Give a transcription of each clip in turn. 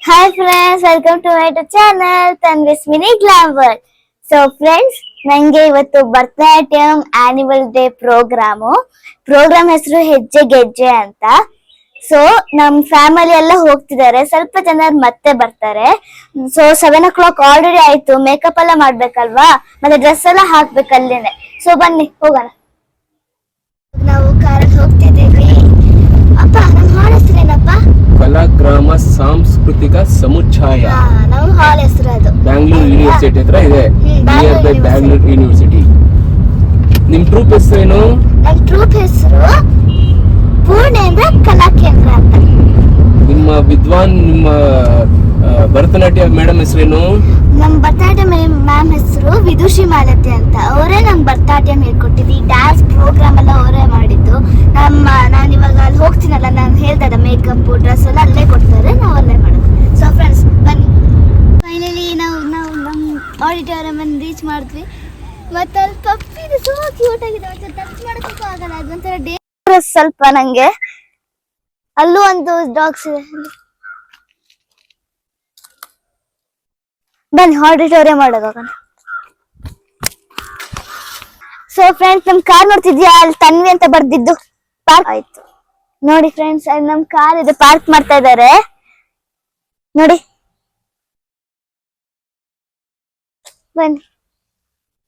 Hi friends, welcome to my channel Tanvi's Mini Glam World. So friends, ನಂಗೆ ಇವತ್ತು Bharatanatyam annual day program ಹೆಸರು ಹೆಜ್ಜೆ ಗೆಜ್ಜೆ ಅಂತ. ಸೊ ನಮ್ ಫ್ಯಾಮಿಲಿ ಎಲ್ಲ ಹೋಗ್ತಿದ್ದಾರೆ, ಸ್ವಲ್ಪ ಜನ ಮತ್ತೆ ಬರ್ತಾರೆ. ಸೊ 7 o'clock ಆಲ್ರೆಡಿ ಆಯ್ತು, ಮೇಕಪ್ ಎಲ್ಲ ಮಾಡ್ಬೇಕಲ್ವಾ, ಮತ್ತೆ ಡ್ರೆಸ್ ಎಲ್ಲ ಹಾಕ್ಬೇಕಲ್ಲೇನೆ. ಸೊ ಬನ್ನಿ ಹೋಗೋಣ. ನಾವು ಕಾರಲ್ಲಿ ಹೋಗ್ತಿದ್ದೀವಿ. ಅಪ್ಪ ನಮ್ಮ ಹಾಲ್ ಹೆಸರೇನಪ್ಪ? ಕಲಾಗ್ರಾಮ ಸಾಂಸ್ಕೃತಿಕ ಸಮುಚ್ಛಾಯ. ನಮ್ಮ ಹಾಲ್ ಹೆಸರು ಅದು ಬ್ಯಾಂಗ್ಳೂರ್ ಯೂನಿವರ್ಸಿಟಿ ಹತ್ರ ಇದೆ, ನಿಯರ್ ಬೈ ಬ್ಯಾಂಗ್ಳೂರ್ ಯೂನಿವರ್ಸಿಟಿ. ನಿಮ್ ಟ್ರೂಪ್ ಹೆಸರೇನು? ನಮ್ಮ ಟ್ರೂಪ್ ಹೆಸರು ಪೂರ್ಣೇಂದ್ರ ಕಲಾ ಕೇಂದ್ರ ಅಂತ. ನಿಮ್ಮ ವಿದ್ವಾನ್, ನಿಮ್ಮ ಭರತನಾಟ್ಯ ಮೇಡಮ್ ಹೆಸರೇನು? ನಮ್ಮ ಭರತನಾಟ್ಯಂ ಮ್ಯಾಮ್ ಹೆಸರು ವಿದುಷಿ ಮಾಲತಿ ಅಂತ. ಅವರೇ ನಮ್ ಭರತನಾಟ್ಯಂ ಹೇಳ್ಕೊಟ್ಟಿದ್ದು. ಈ ಡ್ಯಾನ್ಸ್ ಪ್ರೋಗ್ರಾಮ್ ಎಲ್ಲ ಅವರೇ ಮಾಡಿದ್ದು. ನಾನು ಇವಾಗ ಅಲ್ಲಿ ಹೋಗ್ತೀನಲ್ಲ, ನಾನು ಹೇಳ್ದಾಗ ಮೇಕಪ್ ಡ್ರೆಸ್ ಎಲ್ಲ ಅಲ್ಲೇ ಕೊಡ್ತಾರೆ, ನಾವು ಅಲ್ಲೇ ಮಾಡೋದು. ಸೊ ಫ್ರೆಂಡ್ಸ್ ಬನ್ನಿ, ಫೈನಲಿ ನಾವು ನಮ್ಮ ಆಡಿಟೋರಿಯಂ ಅನ್ನು ರೀಚ್ ಮಾಡಿದ್ವಿ. ಮತ್ತೆ ಅಲ್ಲಿ ಪಪ್ಪಿದು ಸೋ ಕ್ಯೂಟ್ ಆಗಿದೆ, ಮತ್ತೆ ಟಚ್ ಮಾಡೋದಕ್ಕೂ ಆಗಲ್ಲ. ಅದೊಂಥರ ಡೇಂಜರಸ್ ಸ್ವಲ್ಪ ನಂಗೆ. ಅಲ್ಲೂ ಒಂದು ಡಾಗ್ಸ್ ಇದೆ. ಬನ್ನಿ ಆಡಿಟೋರಿಯಂ ಮಾಡೋದೋಗೋಣ. ಸೊ ಫ್ರೆಂಡ್ಸ್, ನಮ್ ಕಾರ್ ನೋಡ್ತಿದ್ಯಾ? ಅಲ್ಲಿ ತನ್ವಿ ಅಂತ ಬರ್ದಿದ್ದು ಪಾರ್ಕ್ ಆಯ್ತು ನೋಡಿ ಫ್ರೆಂಡ್ಸ್. ಅಲ್ಲಿ ನಮ್ ಕಾರ್ ಇದೆ, ಪಾರ್ಕ್ ಮಾಡ್ತಾ ಇದ್ದಾರೆ ನೋಡಿ. ಬನ್ನಿ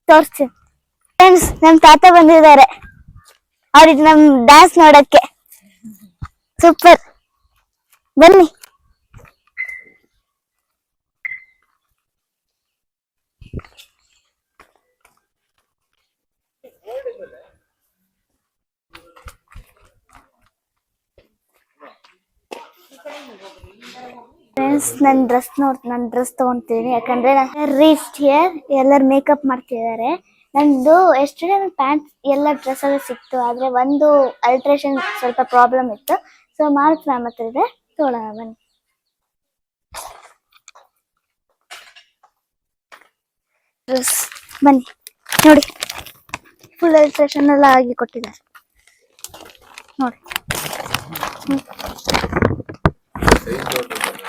ತೋರಿಸ್ತೀನಿ ಫ್ರೆಂಡ್ಸ್. ನಮ್ ತಾತ ಬಂದಿದ್ದಾರೆ ಅವ್ರಿಗೆ ನಮ್ ಡ್ಯಾನ್ಸ್ ನೋಡಕ್ಕೆ. ಸೂಪರ್, ಬನ್ನಿ. ಫ್ರೆಂಡ್ಸ್, ನನ್ನ ಡ್ರೆಸ್ ತಗೊಂತೀನಿ, ಯಾಕಂದ್ರೆ ರೀಚ್ ಹಿಯರ್ ಎಲ್ಲರೂ ಮೇಕಪ್ ಮಾಡ್ತಿದ್ದಾರೆ. ನಂದು ಎಸ್ಟರ್ಡೇ ಪ್ಯಾಂಟ್ ಎಲ್ಲ ಡ್ರೆಸ್ ಎಲ್ಲ ಸಿಕ್ತು, ಆದ್ರೆ ಒಂದು ಅಲ್ಟ್ರೇಷನ್ ಸ್ವಲ್ಪ ಪ್ರಾಬ್ಲಮ್ ಇತ್ತು. ಸೊ ಮಾರ್ಕ್ ಮ್ಯಾಮ್ ಹತ್ರ ಇದೆ, ತಗೊಳ್ಳೋಣ ಬನ್ನಿ. ಡ್ರೆಸ್ ಬನ್ನಿ ನೋಡಿ, ಫುಲ್ ಅಲ್ಟ್ರೇಷನ್ ಎಲ್ಲ ಆಗಿ ಕೊಟ್ಟಿದ್ದಾರೆ ನೋಡಿ.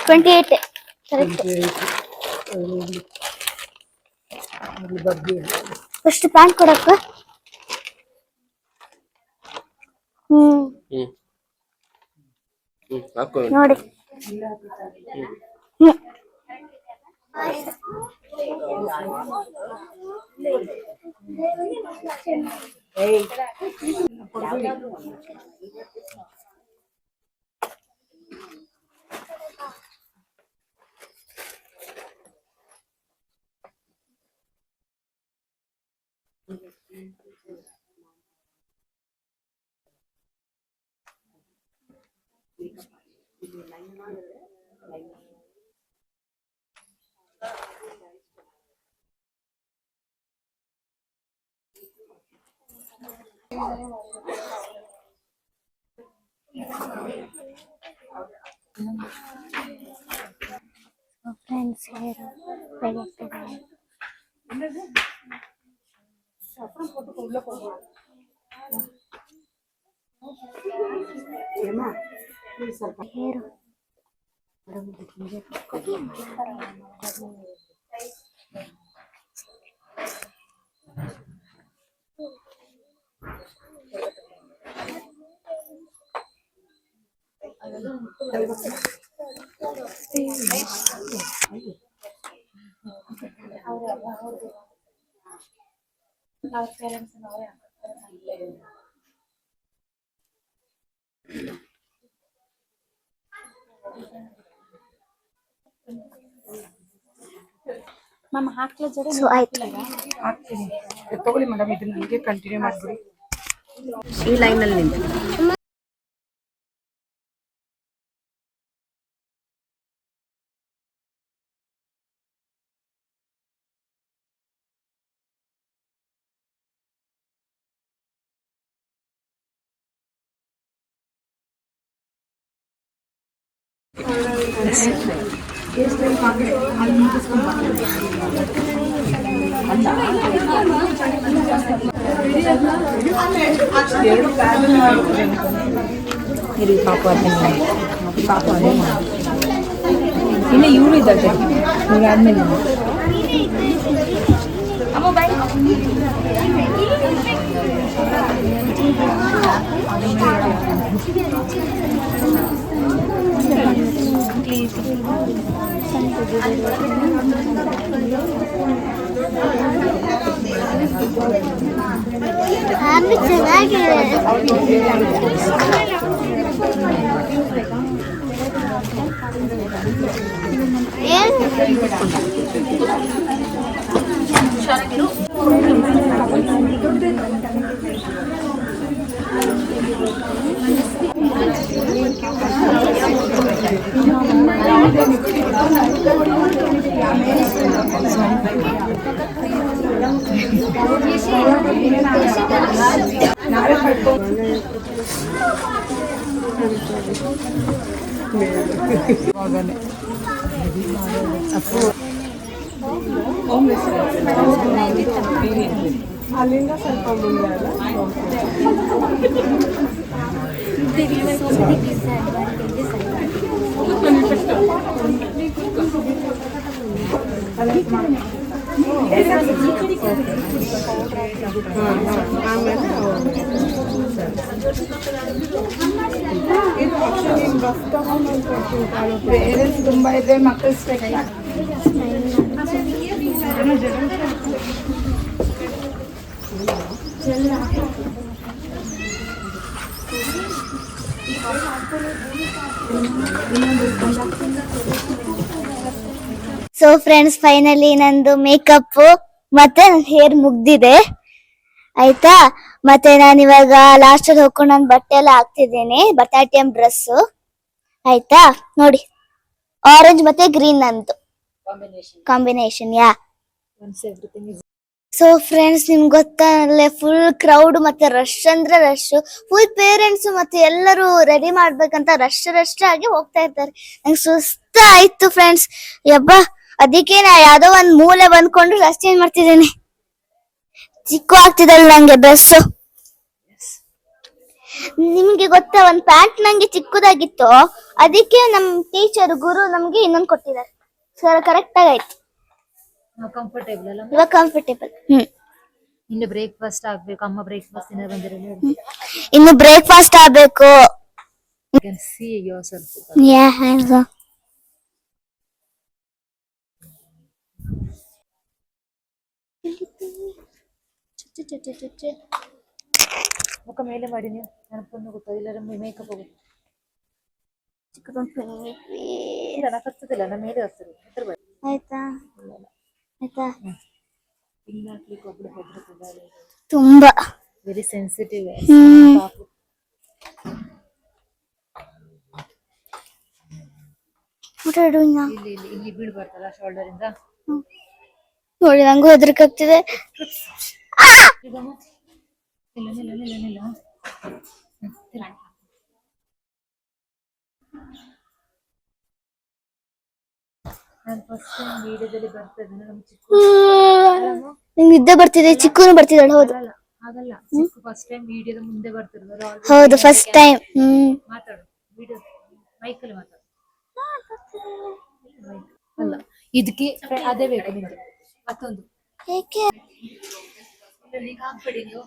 28 ಕರೆಕ್ಟ್. First pant ಕೊಡಕ್ಕ. ನೋಡಿ ಫ್ರೆಂಡ್ಸ್, ಹೇರ್ ಮ್ಯಾಮ್ ಹಾಕ್ಲ ಜಡೆ ಸೊ ಆಯ್ತು. ಹಾಕ್ತೀನಿ, ತಗೊಳ್ಳಿ ಮೇಡಮ್. ಇದನ್ನ ಹಂಗೆ ಕಂಟಿನ್ಯೂ ಮಾಡ್ಬಿಡಿ ಈ ಲೈನಲ್ಲಿ ನಿಂತು. ఇది పాప పాప ಇನ್ನು ಇವ್ರು ಇದ್ದಾರೆ ಇವ್ರು ಆದ್ಮೇಲೆ ಅಲ್ಲಿಂದ ಸ್ವಲ್ಪ ಮುಂದೆ ಅಲ್ಲ ಬಸ್ ತಗೊಂಡು ಪೇರೆಂಟ್ಸ್ ತುಂಬಾ ಇದ್ರೆ ಮಕ್ಕಳು ಸ್ಟ್ರೈಕ್ ಸೊ ಫ್ರೆಂಡ್ಸ್, ಫೈನಲಿ ನಂದು ಮೇಕಪ್ ಮತ್ತೆ ಹೇರ್ ಮುಗ್ದಿದೆ ಆಯ್ತಾ. ಮತ್ತೆ ನಾನು ಇವಾಗ ಲಾಸ್ಟ್ ಅಲ್ಲಿ ಹೋಗ್ಕೊಂಡು ನಾನು ಬಟ್ಟೆ ಎಲ್ಲ ಹಾಕ್ತಿದ್ದೇನೆ. ಭರತನಾಟ್ಯಂ ಡ್ರೆಸ್ ಆಯ್ತಾ, ನೋಡಿ ಆರೆಂಜ್ ಮತ್ತೆ ಗ್ರೀನ್ ನಂದು ಕಾಂಬಿನೇಷನ್. ಯಾ ಸೊ ಫ್ರೆಂಡ್ಸ್, ನಿಮ್ಗೆ ಗೊತ್ತಲ್ಲೇ ಫುಲ್ ಕ್ರೌಡ್ ಮತ್ತೆ ರಶ್ ಅಂದ್ರೆ ರಶ್. ಫುಲ್ ಪೇರೆಂಟ್ಸ್ ಮತ್ತೆ ಎಲ್ಲರೂ ರೆಡಿ ಮಾಡ್ಬೇಕಂತ ರಶ್ ಆಗಿ ಹೋಗ್ತಾ ಇರ್ತಾರೆ. ನಂಗೆ ಸುಸ್ತ ಆಯ್ತು ಫ್ರೆಂಡ್ಸ್. ಯಬ್ಬಾ, ಅದಕ್ಕೆ ನಾ ಯಾವ್ದೋ ಒಂದ್ ಮೂಲೆ ಬಂದ್ಕೊಂಡು ಡ್ರೆಸ್ ಚೇಂಜ್ ಮಾಡ್ತಿದ್ದೇನೆ. ಚಿಕ್ಕು ಆಗ್ತಿದಲ್ಲ ನಂಗೆ ಡ್ರೆಸ್. ನಿಮ್ಗೆ ಗೊತ್ತಾ, ಒಂದ್ ಪ್ಯಾಂಟ್ ನಂಗೆ ಚಿಕ್ಕದಾಗಿತ್ತು, ಅದಕ್ಕೆ ನಮ್ ಟೀಚರ್ ಗುರು ನಮ್ಗೆ ಇನ್ನೊಂದು ಕೊಟ್ಟಿದ್ದಾರೆ. ಸರ್ ಕರೆಕ್ಟ್ ಆಗಾಯ್ತು, ಕಂಫರ್ಟೇಬಲ್ ಅಲ್ಲ ಇವಾಗ ಕಂಫರ್ಟೇಬಲ್. ಇನ್ನು ಬ್ರೇಕ್ಫಾಸ್ಟ್ ಆಗ್ಬೇಕು. ಅಮ್ಮ ಬ್ರೇಕ್ಫಾಸ್ಟ್ ಏನಾದ್ರು ಬಂದಿರಲ್ಲ. ಇನ್ನು ಬ್ರೇಕ್ಫಾಸ್ಟ್ ಆಗ್ಬೇಕು. see yourself. Yeah, hands up. ಮುಖ ಮೇಲೆ ಮಾಡಿ ನೀವು ನೆನಪನ್ನು ಗೊತ್ತಾಗಿಲ್ಲ. ಮೇಕಪ್ ಹೋಗುತ್ತೆ ಕತ್ತದಿಲ್ಲ, ನಮ್ಮ ಮೇಲೆ ಹತ್ತಿರ ಆಯ್ತಾ ಆಯ್ತಾ. ತುಂಬಾ ವೆರಿ ಸೆನ್ಸಿಟಿವ್. ಇಲ್ಲಿ ಬೀಳ್ಬಾರ್ದಲ್ಲ ಶೋಲ್ಡರ್ ಇಂದ. ನೋಡಿ, ನಂಗೂ ಹೆದರಿಕಾಗ್ತಿದೆ. ನಾನು ಫಸ್ಟ್ ಟೈಮ್ ವಿಡಿಯೋದಲ್ಲಿ ಬರ್ತಾ ಇದ್ದೇನೆ. ನಮ್ಮ ಚಿಕ್ಕ ನಿಂಗೆ ನಿದ್ದೆ ಬರ್ತಿದೆ, ಚಿಕ್ಕೂನು ಬರ್ತಿದ್ದಾಳೆ. ಹೌದು, ಆಗಲ್ಲ, ಚಿಕ್ಕ ಫಸ್ಟ್ ಟೈಮ್ ವಿಡಿಯೋದ ಮುಂದೆ ಬರ್ತಿರೋದು. ಹೌದು, ಫಸ್ಟ್ ಟೈಮ್. ಮಾತಾಡು, ವಿಡಿಯೋ ಮೈಕಲ್ಲಿ ಮಾತಾಡು. ಅಲ್ಲ, ಇದಕ್ಕೆ ಅದೇ ಬೇಕು ನಿಮ್ಗೆ. ಮತ್ತೊಂದು ಏಕೆ ಹಾಕ್ಬೇಡಿ ನೀವು.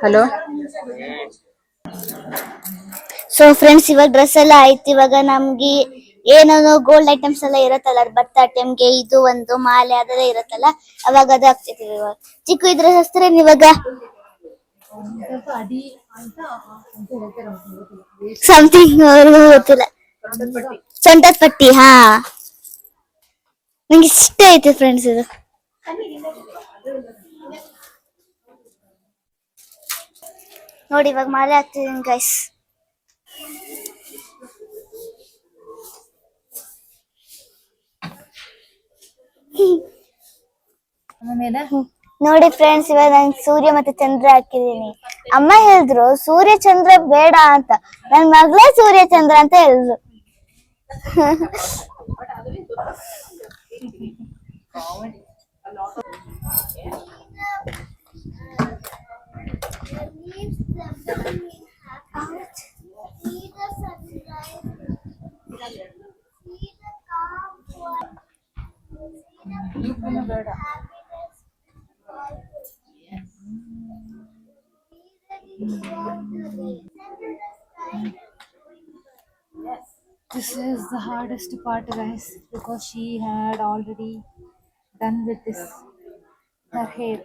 ಹಲೋ. ಸೊ ಫ್ರೆಂಡ್ಸ್, ಇವಾಗ ಡ್ರೆಸ್ ಎಲ್ಲ ಆಯ್ತು. ಇವಾಗ ನಮ್ಗೆ ಏನೋ ಗೋಲ್ಡ್ ಐಟಮ್ಸ್ ಎಲ್ಲ ಇರತ್ತಲ್ಲ, ಭರತನಾಟ್ಯಂಗೆ ಇದು ಒಂದು ಮಾಲೆ ಅದೆಲ್ಲ ಇರತ್ತಲ್ಲ, ಅವಾಗ ಅದು ಹಾಕ್ತಿದೀವಿ. ಇವಾಗ ಚಿಕ್ಕ ಇದ್ರೆ ಹಚ್ತಾರೆ ಇವಾಗ ಸಮಥಿಂಗ್ ಗೊತ್ತಿಲ್ಲ. ಸೊಂಟದ ಪಟ್ಟಿ. ಹಾ, ನಂಗೆ ಇಷ್ಟ ಐತೆ ಫ್ರೆಂಡ್ಸ್ ಇದು. ನೋಡಿ, ಇವಾಗ ಮಾಲೆ ಹಾಕ್ತಿದೀನಿ ಗೈಸ್. ಮೇಲೆ ನೋಡಿ ಫ್ರೆಂಡ್ಸ್, ಇವಾಗ ನಾನು ಸೂರ್ಯ ಮತ್ತೆ ಚಂದ್ರ ಹಾಕಿದೀನಿ. ಅಮ್ಮ ಹೇಳಿದ್ರು ಸೂರ್ಯ ಚಂದ್ರ ಬೇಡ ಅಂತ, ನನ್ ಮಗಳೇ ಸೂರ್ಯ ಚಂದ್ರ ಅಂತ ಹೇಳಿದ್ರು. This is the hardest part, guys, because she had already done with this her hair.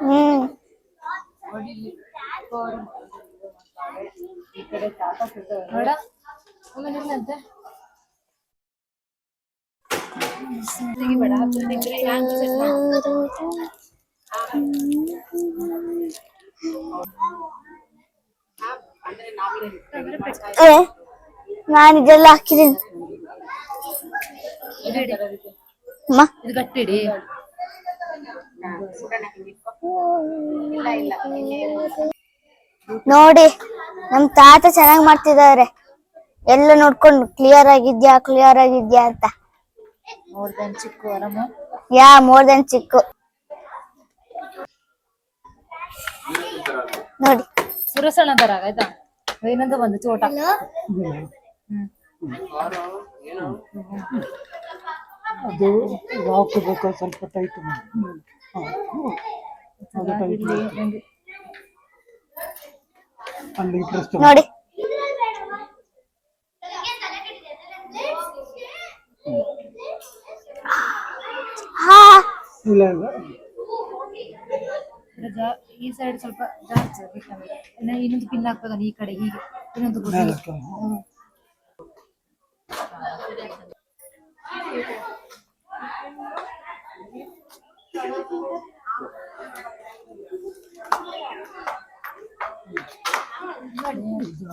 ಹ್ಮ್ ನೋಡ ಆಮೇಲೆ ಇಲ್ಲಂತೆ ನಾನು ಇದೆಲ್ಲ ಹಾಕಿದ್ದೀನಿ. ಅಮ್ಮ ಇದು ಗಟ್ಟಿಡಿ. ನೋಡಿ ನಮ್ ತಾತ ಚೆನ್ನಾಗ್ ಮಾಡ್ತಿದ್ದಾರೆ, ಎಲ್ಲ ನೋಡ್ಕೊಂಡು ಕ್ಲಿಯರ್ ಆಗಿದ್ಯಾ ಅಂತ. ನೋಡ್ದೇನ್ ಚಿಕ್ಕು ಆರಾಮ ಮೋರ್ ದನ್ ಚಿಕ್ಕು ನೋಡಿ. ಸುರಸಣ್ಣ ತರ ಆಯ್ತಾ ಏನಂತ ಬಂದು ಚೋಟ. ಅದು ಹಾಕಬೇಕು, ಸ್ವಲ್ಪ ಟೈಟ್ ಅಲ್ಲಿ ಇಂಟ್ರೆಸ್ಟ್ ನೋಡಿ ಹಾ ಇಲ್ಲ ಇಲ್ಲ ಈ ಸೈಡ್ ಸ್ವಲ್ಪ ಜಾಸ್ತಿ ಇನ್ನೊಂದು ಪಿನ್ ಹಾಕ್ಬೇಕಲ್ಲ ಈ ಕಡೆ ಹೀಗೆ ಇನ್ನೊಂದು ಮೇಲಕ್ಕೆ.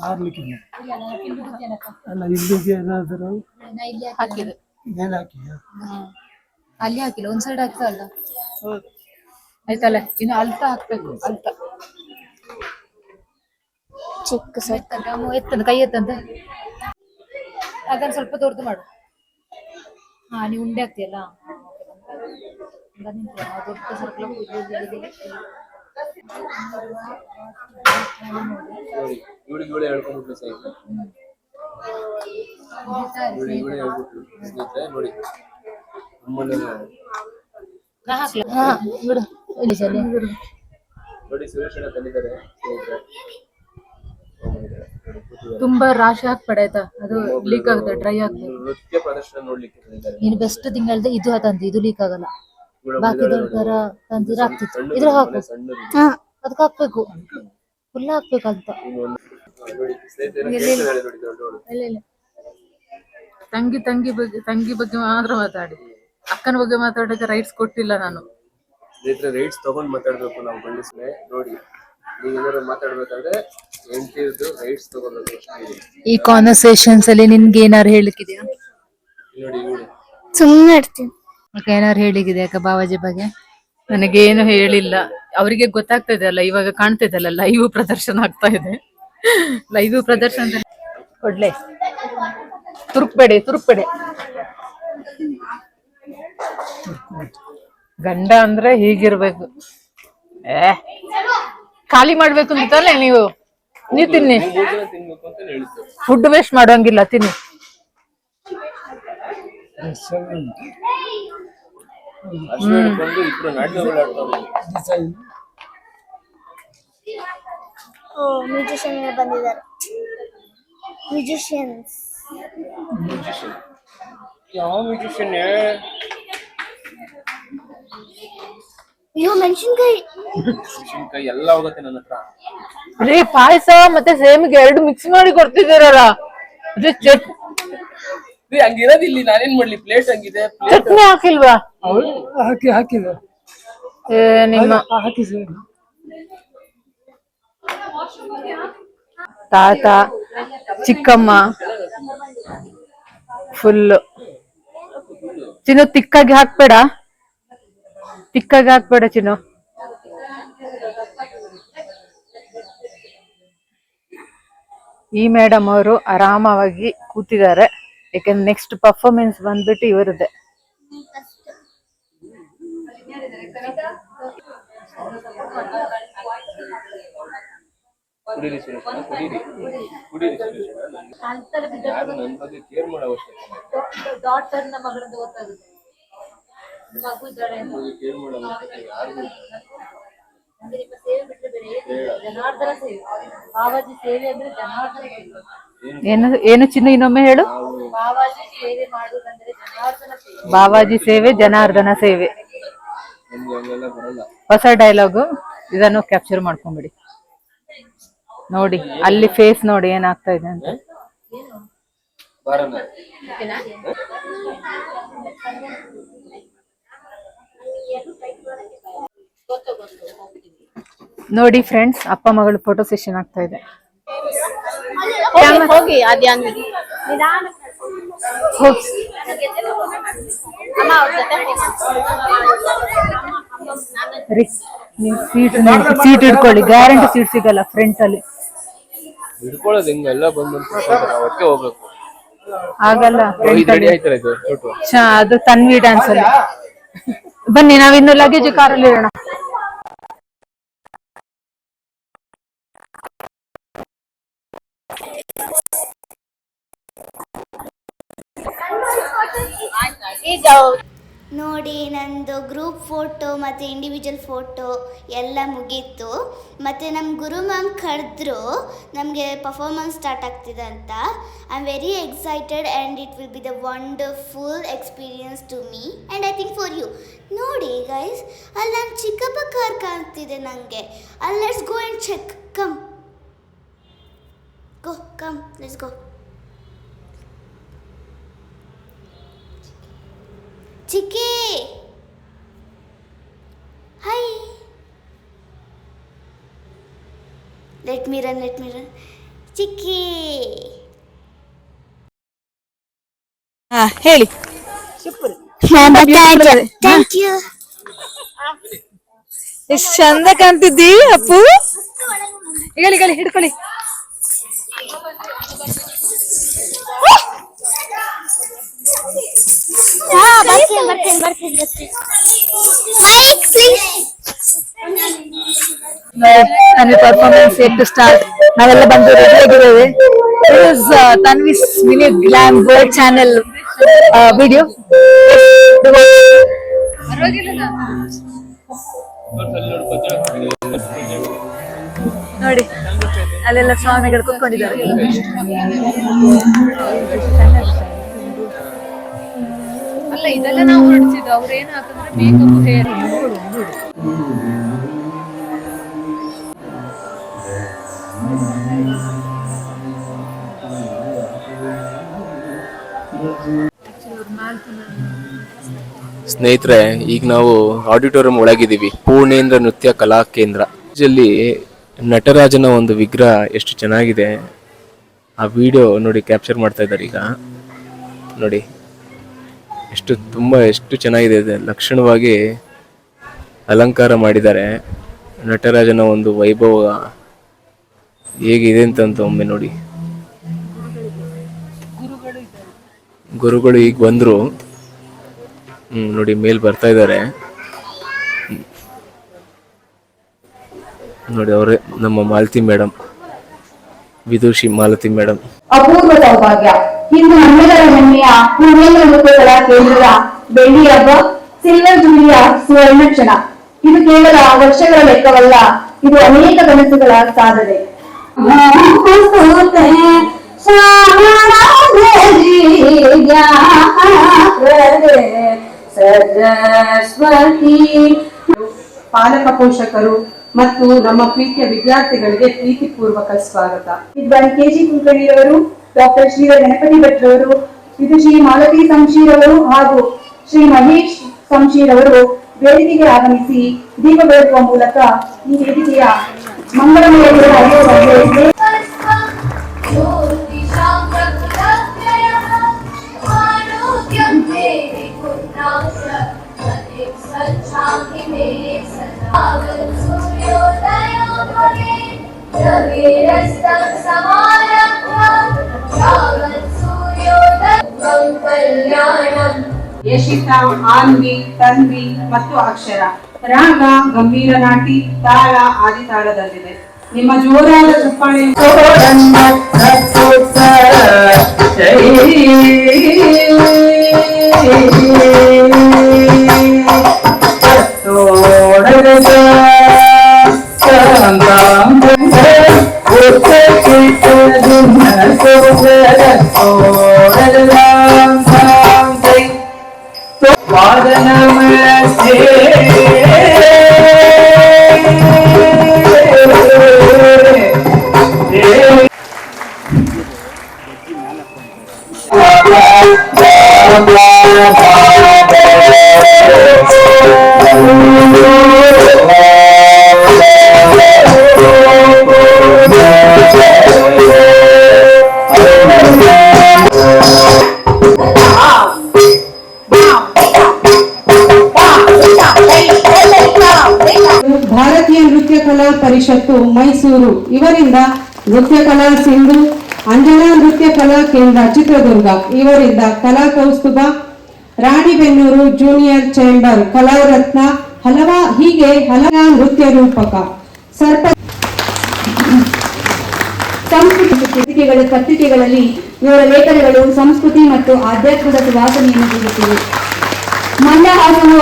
ಆರ್ಲಿಕ್ಕಿಲ್ಲ ಅಲ್ಲ, ಇಲ್ಲಿಗೆ ಏನಾದರೂ ಹಾಕಿದೆ ಮೇಲೆ ಹಾಕಿ. ಅಲ್ಲಿ ಹಾಕಿಲ್ಲ, ಒಂದ್ ಸೈಡ್ ಹಾಕ್ತಲ್ಲ ಆಯ್ತಲ್ಲ. ಇನ್ನು ಅಲ್ತ ಹಾಕ್ಬೇಕು, ಅಲ್ತ ಚಿಕ್ಕ ಎತ್ತಂತ ಕೈ ಎತ್ತಂತ ಅದನ್ನ ಸ್ವಲ್ಪ ದೊಡ್ಡದು ಮಾಡು. ಹಾ ನೀವು ಉಂಡೆ ಹಾಕ್ತಿಯಲ್ಲ ದೊಡ್ಡ ಸರ್ಕಲ್ ಇವಳಿಗೆ ಹೇಳ್ಕೊಂಡ್ಬಿಟ್ಲು ಸೈ, ಇವಳಿಗೆ ಹೇಳ್ಬಿಟ್ಲು ಸ್ನೇಹಿತರೆ ನೋಡಿ ಅಮ್ಮನ ನೋಡಿ ಸುರೇಶ್ ಅಣ್ಣ ತಂದಿದ್ದಾರೆ ಸ್ನೇಹಿತರೆ. ತುಂಬಾ ರಾಶಿ ಹಾಕ್ಬೇಡ ಆಯ್ತಾ, ಅದು ಲೀಕ್ ಆಗುತ್ತೆ, ಡ್ರೈ ಆಗುತ್ತೆ. ನೃತ್ಯ ಪ್ರದರ್ಶನ ನೋಡ್ಲಿಕ್ಕೆ ತಂದಿದ್ದಾರೆ. ನೀನು ಬೆಸ್ಟ್ ತಿಂಗಳದ ಇದು ತಂದಿ, ಇದು ಲೀಕ್ ಆಗಲ್ಲ. ಬಾಕಿ ತರ ತಂದಿರ ಆಗ್ತಿತ್ತು, ಇದ್ರ ಹಾಕು, ಅದಕ್ಕೆ ಹಾಕ್ಬೇಕು, ಫುಲ್ ಹಾಕ್ಬೇಕು ಅಂತ. ನೋಡಿ ಸ್ನೇಹಿತರೆ ಹೇಳ್ತಾರೆ ನೋಡಿ ದೊಡ್ಡವಳು. ತಂಗಿ ಬಗ್ಗೆ ಮಾತ್ರ ಮಾತಾಡಿ, ಅಕ್ಕನ ಬಗ್ಗೆ ಮಾತಾಡೋಕೆ ರೈಟ್ಸ್ ಕೊಟ್ಟಿಲ್ಲ ನಾನು. ಸ್ನೇಹಿತರೆ ರೈಟ್ಸ್ ತಗೊಂಡ್ ಮಾತಾಡ್ಬೇಕು ನಾವು ಗಂಡಸ್ರೆ. ನೋಡಿ ನೀವು ಏನಾದ್ರು ಮಾತಾಡ್ಬೇಕಾದ್ರೆ ಹೆಂಡತಿಯದು ರೈಟ್ಸ್ ತಗೋಬೇಕು ಅಷ್ಟೇ. ಈ ಕಾನ್ವರ್ಸೇಷನ್ಸ್ ಅಲ್ಲಿ ನಿನ್ಗೆ ಏನಾರು ಹೇಳಿಕ್ಕಿದ್ಯಾ? ನೋಡಿ ಇವಳು ಸುಮ್ಮನೆ ಇರ್ತೀನಿ. ಏನಾರು ಹೇಳಿಕ್ಕಿದೆ ಅಕ್ಕ ಬಾವಾಜಿ ಬಗ್ಗೆ? ನನಗೇನು ಹೇಳಿಲ್ಲ, ಅವರಿಗೆ ಗೊತ್ತಾಗ್ತದೆ ಅಲ್ಲ, ಇವಾಗ ಕಾಣ್ತಿದೆ ಅಲ್ಲ, ಲೈವ್ ಪ್ರದರ್ಶನ ಆಗ್ತಾ ಇದೆ. ಲೈವ್ ಪ್ರದರ್ಶನ ಕೊಡ್ಲೆ, ತುರುಕ್ಬೇಡಿ. ಗಂಡ ಅಂದ್ರೆ ಹೀಗಿರ್ಬೇಕು. ಖಾಲಿ ಮಾಡ್ಬೇಕು ಅಂತಾನೆ ನೀವು ತಿನ್ನಿ, ತಿನ್ಬೇಕು ಅಂತ ಹೇಳಿದ್ದು. ಫುಡ್ ವೇಸ್ಟ್ ಮಾಡೋಂಗಿಲ್ಲ, ತಿನ್ನಿ. ಅಷ್ಟು ಹಿಡ್ಕೊಂಡು ಇಬ್ರು ನಾಟಕಗಳು ಆಡ್ತಾರೆ. ಮ್ಯೂಸಿಷಿಯನ್ ಬಂದಿದ್ದಾರೆ. ಮ್ಯೂಸಿಷಿಯನ್ಸ್ ಯಾವ ಮ್ಯೂಸಿಷಿಯನ್? ಅಯ್ಯೋ ಮೆಣಸಿನ್ಕಾಯಿ ಎಲ್ಲ ಹೋಗುತ್ತೆ ನನ್ನ ಹತ್ರ. ರೀ ಪಾಯಸ ಮತ್ತೆ ಸೇಮಿಗೆ ಎರಡು ಮಿಕ್ಸ್ ಮಾಡಿ ಕೊಡ್ತಿದ್ದೀರಲ್ಲ, ಹಂಗಿರೋದಿಲ್ಲ, ನಾನೇನ್ ಮಾಡ್ಲಿ? ಪ್ಲೇಟ್ ಹಂಗಿದೆ, ಚಟ್ನಿ ಹಾಕಿಲ್ವಾ? ಹಾಕಿದೆ ನಿಮ್ಮ ಹಾಕಿಸಿ ತಾತ, ಚಿಕ್ಕಮ್ಮ ಫುಲ್. ಚಿನ್ನು ತಿಕ್ಕಾಗಿ ಹಾಕ್ಬೇಡ ಚಿನ್ನು. ಈ ಮೇಡಮ್ ಅವರು ಆರಾಮವಾಗಿ ಕೂತಿದ್ದಾರೆ, ಯಾಕಂದ್ರೆ ನೆಕ್ಸ್ಟ್ ಪರ್ಫಾರ್ಮೆನ್ಸ್ ಬಂದ್ಬಿಟ್ಟು ಇವರದ್ದೇ. ಕುಡೀರಿ ಸುರೇಶ್, ಕುಡೀರಿ ಸುರೇಶ್. ಯಾರು ನನ್ನ ಬಗ್ಗೆ ಕೇರ್ ಮಾಡೋ ಅವಶ್ಯಕತೆ ಡಾಕ್ಟರ್ನ ಮಗಳದ್ದು ಗೊತ್ತಾಗುತ್ತೆ, ಮಗು ಇದ್ದಾಳೆ ಕೇರ್ ಮಾಡೋ ಅವಶ್ಯಕತೆ ಯಾರಿಗೂ ನಿಮ್ಮ ಸೇವೆ ಬಿಟ್ಟರೆ ಬೇರೆ ಜನಾರ್ದನ ಸೇವೆ. ಬಾಬಾಜಿ ಸೇವೆ ಅಂದ್ರೆ ಜನಾರ್ದನ ಸೇವೆ. ಏನು ಚಿನ್ನು ಇನ್ನೊಮ್ಮೆ ಹೇಳು. ಬಾಬಾಜಿ ಸೇವೆ ಮಾಡುವುದಂದ್ರೆ ಜನಾರ್ದನ ಸೇವೆ. ಬಾಬಾಜಿ ಸೇವೆ ಜನಾರ್ದನ ಸೇವೆ. ನಮ್ಗೆ ಹಂಗೆಲ್ಲ ಬರಲ್ಲ. ಹೊಸ ಡೈಲಾಗು, ಇದನ್ನು ಕ್ಯಾಪ್ಚರ್ ಮಾಡ್ಕೊಂಡ್ಬಿಡಿ. ನೋಡಿ ಅಲ್ಲಿ ಫೇಸ್ ನೋಡಿ ಏನಾಗ್ತಾ ಇದೆ ಅಂತ. ನೋಡಿ ಫ್ರೆಂಡ್ಸ್, ಅಪ್ಪ ಮಗಳು ಫೋಟೋ ಸೆಷನ್ ಆಗ್ತಾ ಇದೆ. ಹೋಗಿ ಸೀಟ್ ಇಟ್ಕೊಳ್ಳಿ, ಗ್ಯಾರಂಟಿ ಸೀಟ್ ಸಿಗಲ್ಲ ಫ್ರಂಟ್ ಅಲ್ಲಿ. ಹಿಡ್ಕೊಳ್ಳೋದು ಹಿಂಗೆಲ್ಲ ಬಂದು ಒಟ್ಟಿಗೆ ಹೋಗ್ಬೇಕು, ಆಗಲ್ಲ. ಅದು ತನ್ವಿ ಡ್ಯಾನ್ಸ್ ಅಲ್ಲಿ. ಬನ್ನಿ ನಾವಿನ್ನು ಲಗೇಜ್ ಕಾರಲ್ಲಿ ಇರೋಣ. ನೋಡಿ, ನಂದು ಗ್ರೂಪ್ ಫೋಟೋ ಮತ್ತು ಇಂಡಿವಿಜುವಲ್ ಫೋಟೋ ಎಲ್ಲ ಮುಗೀತು. ಮತ್ತು ನಮ್ಮ ಗುರು ಮ್ಯಾಮ್ ಕರೆದ್ರು, ನಮಗೆ ಪರ್ಫಾರ್ಮೆನ್ಸ್ ಸ್ಟಾರ್ಟ್ ಆಗ್ತಿದೆ ಅಂತ. I am very excited and it will be the wonderful experience to me and I think for you. ನೋಡಿ ಗೈಸ್, ಅಲ್ಲಿ ನನ್ನ ಚಿಕ್ಕಪ್ಪ ಕಾರ್ ಕಾಣ್ತಿದೆ ನನಗೆ. ಅಲ್ಲಿ let's go and check. Come let's go. ಚಿಕ್ಕಿ, ಹಾಯ್. ಲೆಟ್ ಮಿ ರನ್ ಚಿಕ್ಕಿ. ಹೇಳಿ. Thank you. ಎಷ್ಟು ಚಂದ ಕಾಣ್ತಿದ್ದಿ ಅಪ್ಪು. ಹೇಳಿ ಹಿಡ್ಕೊಳ್ಳಿ. ನನ್ನ ಪರ್ಫಾರ್ಮೆನ್ಸ್ ಟು ಸ್ಟಾರ್ಟ್. ನಾವೆಲ್ಲ ಬಂದು ರೆಡಿ ಆಗಿದ್ದೇವೆ. Tanvi's mini glam world channel video. ನೋಡಿ ಅಲ್ಲೆಲ್ಲ ಸ್ವಾಮಿಗಳು ಕುತ್ಕೊಂಡಿದ್ದಾರೆ. ಅಲ್ಲ, ಇದೆಲ್ಲ ನಾವು ಹೊರಡಿಸಿದ್ದು. ಅವ್ರು ಏನು ಹಾಕಂದ್ರೆ ಮೇಕಪ್ ಹೇರ್. ಸ್ನೇಹಿತರೆ, ಈಗ ನಾವು ಆಡಿಟೋರಿಯಂ ಒಳಗಿದ್ದೀವಿ. ಪೂರ್ಣೇಂದ್ರ ನೃತ್ಯ ಕಲಾ ಕೇಂದ್ರ. ಇಲ್ಲಿ ನಟರಾಜನ ಒಂದು ವಿಗ್ರಹ ಎಷ್ಟು ಚೆನ್ನಾಗಿದೆ, ಆ ವಿಡಿಯೋ ನೋಡಿ ಕ್ಯಾಪ್ಚರ್ ಮಾಡ್ತಾ ಇದ್ದಾರೆ. ಈಗ ನೋಡಿ ಎಷ್ಟು ಚೆನ್ನಾಗಿದೆ, ಲಕ್ಷಣವಾಗಿ ಅಲಂಕಾರ ಮಾಡಿದ್ದಾರೆ. ನಟರಾಜನ ಒಂದು ವೈಭವ ಹೇಗಿದೆ ಅಂತ ಒಮ್ಮೆ ನೋಡಿ. ಗುರುಗಳು ಈಗ ಬಂದ್ರು. ನೋಡಿ ಮೇಲ್ ಬರ್ತಾ ಇದ್ದಾರೆ. ನೋಡಿ ಅವರೇ ನಮ್ಮ ಮಾಲತಿ ಮೇಡಮ್, ವಿದುಷಿ ಮಾಲತಿ ಮೇಡಮ್. ಅಪೂರ್ವ ಸೌಭಾಗ್ಯ. ಇಂದು ನಮ್ಮೆಲ್ಲರ ಹೆಮ್ಮೆಯ ಪೂರ್ಣೇಂದ್ರ ನೃತ್ಯ ಕಲಾ ಕೇಂದ್ರದ ಬೆಳ್ಳಿ ಹಬ್ಬ, ಸಿಲ್ವರ್ ಜೂಲಿಯ ಸುವರ್ಣ ಕ್ಷಣ. ಇದು ಕೇವಲ ವರ್ಷಗಳ ಲೆಕ್ಕವಲ್ಲ, ಇದು ಅನೇಕ ಕನಸುಗಳ ಸಾಧನೆ. ಸರಸ್ವತಿ. ಪಾಲಕ ಪೋಷಕರು ಮತ್ತು ನಮ್ಮ ಪ್ರೀತಿಯ ವಿದ್ಯಾರ್ಥಿಗಳಿಗೆ ಪ್ರೀತಿಪೂರ್ವಕ ಸ್ವಾಗತ. ವಿದ್ವಾನ್ ಕೆಜಿ ಕುಲಕರ್ಣಿಯವರು, ಡಾಕ್ಟರ್ ಶ್ರೀಧರ್ ಗಣಪತಿ ಭಟ್ರವರು, ಶ್ರೀ ಮಾಲತಿ ಸಂಶೀರವರು ಹಾಗೂ ಶ್ರೀ ಮಹೇಶ್ ಸಂಶೀರವರು ವೇದಿಕೆಗೆ ಆಗಮಿಸಿ ದೀಪ ಬೆಳಗುವ ಮೂಲಕ ಈ ವೇದಿಕೆಯ ಮಂಗಳಮಯ ಯಶಿತ, ಆನ್ವಿ, ತನ್ವಿ ಮತ್ತು ಅಕ್ಷರ. ರಾಗ ಗಂಭೀರ ನಾಟಿ, ತಾಳ ಆದಿತಾಳದಲ್ಲಿದೆ. ನಿಮ್ಮ ಜೋರಾದ ಚಪ್ಪಾಳೆ ಭಾರತೀಯ ನೃತ್ಯ ಕಲಾ ಪರಿಷತ್ತು ಮೈಸೂರು ಇವರಿಂದ ನೃತ್ಯ ಕಲಾ ಸಿಂಧು, ಅಂಜನಾ ನೃತ್ಯ ಕಲಾ ಕೇಂದ್ರ ಚಿತ್ರದುರ್ಗ ಇವರಿಂದ ಕಲಾ ಕೌಸ್ತುಭ, ರಾಣಿಬೆನ್ನೂರು ಜೂನಿಯರ್ ಚೇಂಬರ್ ಕಲಾರತ್ನ, ಹೀಗೆ ಹಲವು ನೃತ್ಯ ರೂಪಕ ಪತ್ರಿಕೆಗಳಲ್ಲಿ ಇವರ ಲೇಖನಗಳು ಸಂಸ್ಕೃತಿ ಮತ್ತು ಆಧ್ಯಾತ್ಮದ ಸುವಾಸನೆಯನ್ನು ಬೀರುತ್ತಿವೆ. ಮಂದಹಾಸವು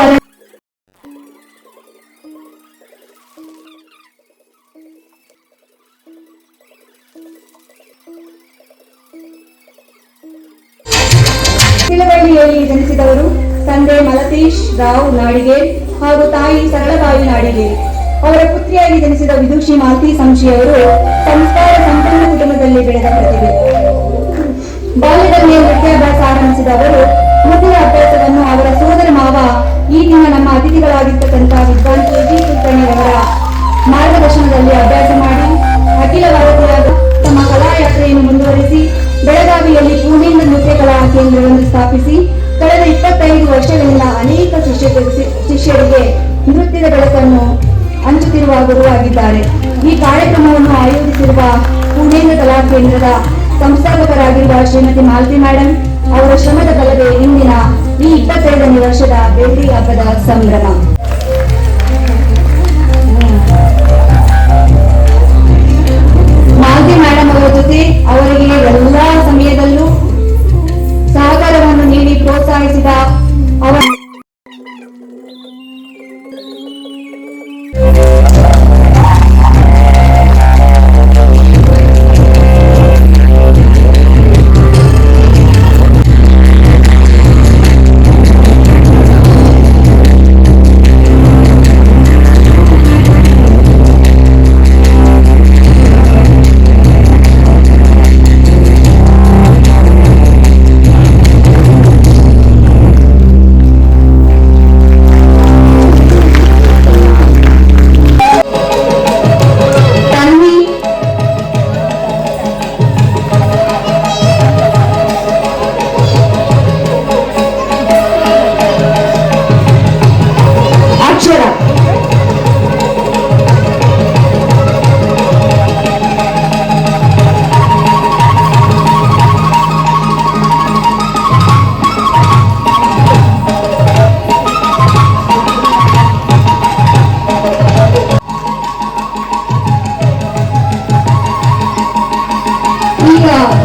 ತಿಳವಳ್ಳಿಯಲ್ಲಿ ಜನಿಸಿದವರು. ತಂದೆ ಮಲತೇಶ್ ರಾವ್ ನಾಡಿಗೇರ್ ಹಾಗೂ ತಾಯಿ ಸರಳಬಾಯಿ ನಾಡಿಗೇರ್. ಅವರ ಪುತ್ರಿಯಾಗಿ ಜನಿಸಿದ ವಿದುಷಿ ಮಾಲತಿ ಸಂಶಿಯವರು ಸಂಸ್ಕಾರ ಸಂಪನ್ನ ಕುಟುಂಬದಲ್ಲಿ ಬೆಳೆದ ಪ್ರತಿಭೆ. ಬಾಲ್ಯದಲ್ಲೇ ವಿದ್ಯಾಭ್ಯಾಸ ಆರಂಭಿಸಿದ ಅವರು ಮುಂದಿನ ಅಭ್ಯಾಸವನ್ನು ಅವರ ಸೋದರ ಮಾವ, ಈ ದಿನ ನಮ್ಮ ಅತಿಥಿಗಳಾಗಿರ್ತಕ್ಕಂಥ ವಿದ್ವಾನ್ ಕೆ.ಜಿ. ಕುಲಕರ್ಣಿಯವರ ಮಾರ್ಗದರ್ಶನದಲ್ಲಿ ಅಭ್ಯಾಸ ಮಾಡಿ ಅಖಿಲ ಭಾರತೀಯರಾದ ತಮ್ಮ ಕಲಾಯಾತ್ರೆಯನ್ನು ಮುಂದುವರಿಸಿ ಬೆಳಗಾವಿಯಲ್ಲಿ ಪೂರ್ಣೇಂದ್ರ ನೃತ್ಯ ಕಲಾ ಕೇಂದ್ರವನ್ನು ಸ್ಥಾಪಿಸಿ ಕಳೆದ 25 ವರ್ಷಗಳಿಂದ ಅನೇಕ ಶಿಷ್ಯರಿಗೆ ನೃತ್ಯದ ಬೆಳಕನ್ನು ಹಂಚುತ್ತಿರುವ ಗುರುವಾಗಿದ್ದಾರೆ. ಈ ಕಾರ್ಯಕ್ರಮವನ್ನು ಆಯೋಜಿಸಿರುವ ಪೂರ್ಣೇಂದ್ರ ಕಲಾ ಕೇಂದ್ರದ ಸಂಸ್ಥಾಪಕರಾಗಿರುವ ಶ್ರೀಮತಿ ಮಾಲತಿ ಮೇಡಮ್ ಅವರ ಶ್ರಮದ ಫಲವೇ ಇಂದಿನ ಈ 25ನೇ ವರ್ಷದ ಬೆಳ್ಳಿ ಹಬ್ಬದ ಸಂಭ್ರಮ. ಮಾಲತಿ ಮೇಡಮ್ ಅವರ ಜೊತೆ ಅವರಿಗೆ ಎಲ್ಲಾ ಸಮಯದಲ್ಲೂ ಸಹಕಾರವನ್ನು ನೀಡಿ ಪ್ರೋತ್ಸಾಹಿಸಿದ ಅವರ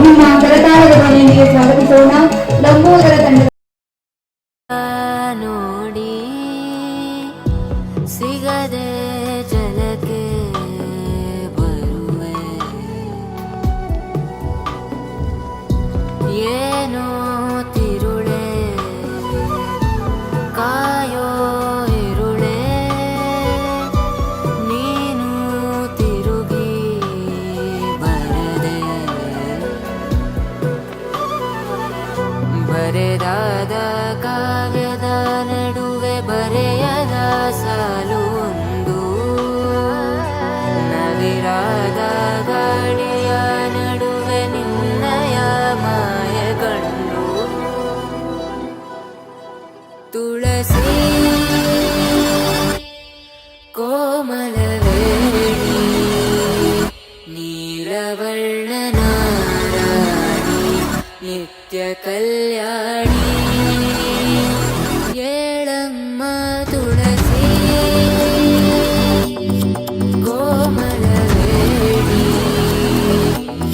ನಿಮ್ಮ ಕರತಾಳದ ಧ್ವನಿಯೊಂದಿಗೆ ಸ್ವಾಗತಿಸೋಣ ಲಂಬೋದರ ತಂಡ. ನೋಡಿ ಸಿಗದೆ ಜಲಕ್ಕೆ ಬರುವೆ, ಏನೋ ತಿರುಳೆ ಕಾಯೋ ಇರುಳೆ, ನೀನು ತಿರುಗಿ ಬರದೆ ಬರೆದಾದ ಕಾವ್ಯದ ನಡುವೆ ಬರೆಯದ ಸಾಲು ಒಂದು, ನವಿರಾದ ಗಾಳಿಯ ನಡುವೆ ನಿನ್ನಯ ಮಾಯ ಕಂಡು, ತುಳಸಿ ಕೋಮಲವೇಣಿ ನಿತ್ಯ ಕಲ್ಯಾಣಿ ಏಳಮ್ಮ ತುಳಸಿ ಕೋಮಲವೇಣಿ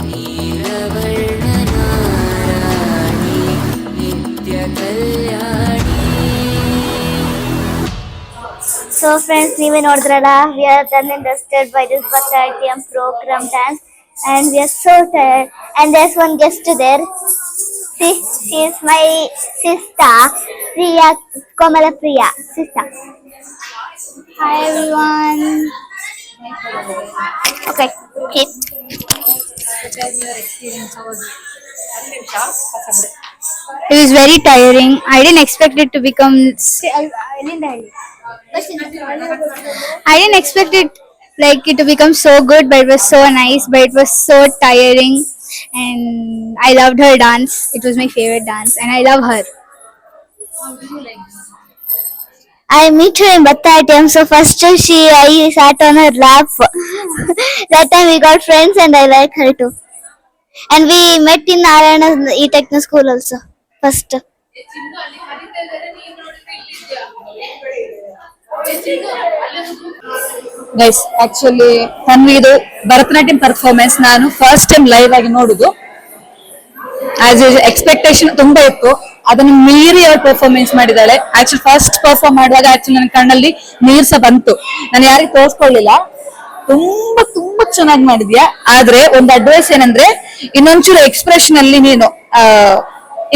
ನೀಲವರ್ಣ ನಾರಾಯಣಿ ನಿತ್ಯ ಕಲ್ಯಾಣಿ. So friends, ನೀವೇ ನೋಡಿದ್ರಲ್ಲ, we are done and dusted by this Bharatanatyam program dance and we are so tired, and there's one guest there. She is my sister, Priya, Komala Priya, sister. Hi everyone. Okay, hit. It was very tiring. I didn't expect it to become. I didn't expect it it to become so good, but it was so nice. But it was so tiring, and I loved her dance. It was my favorite dance, and I love her. I meet her in Bharatanatyam, so first I sat on her lap. That time we got friends and I like her too. And we met in Narayana E-Techno school also, first. Guys, actually ತನ್ವಿದು Bharatanatyam performance ನಾನು first time live ಆಗಿ ನೋಡುದು. As expectation ತುಂಬಾ ಇತ್ತು, ಅದನ್ನು ಮೀರಿ ಅವಳು performance ಮಾಡಿದ್ದಾಳೆ. ಆಕ್ಚುಲಿ ಫಸ್ಟ್ ಪರ್ಫಾರ್ಮ್ ಮಾಡುವಾಗ ಆಕ್ಚುಲಿ ನನ್ನ ಕಣ್ಣಲ್ಲಿ ನೀರ್ ಸಹ ಬಂತು. ನಾನು ಯಾರಿಗೂ ತೋರ್ಸ್ಕೊಳ್ಳಿಲ್ಲ. ತುಂಬಾ ತುಂಬಾ ಚೆನ್ನಾಗಿ ಮಾಡಿದ್ಯಾ. ಆದ್ರೆ ಒಂದು ಅಡ್ವೈಸ್ ಏನಂದ್ರೆ, ಇನ್ನೊಂಚೂರು ಎಕ್ಸ್ಪ್ರೆಷನ್ ಅಲ್ಲಿ ನೀನು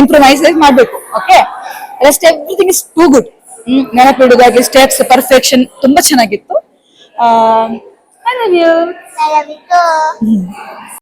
ಇಂಪ್ರೂವೈಸ್ ಮಾಡ್ಬೇಕು. Okay, rest everything is too good. ನೆನಪಿಡುದಾಗಿ ಸ್ಟೆಪ್ಸ್ ಪರ್ಫೆಕ್ಷನ್ ತುಂಬಾ ಚೆನ್ನಾಗಿತ್ತು. I love you. I love you too.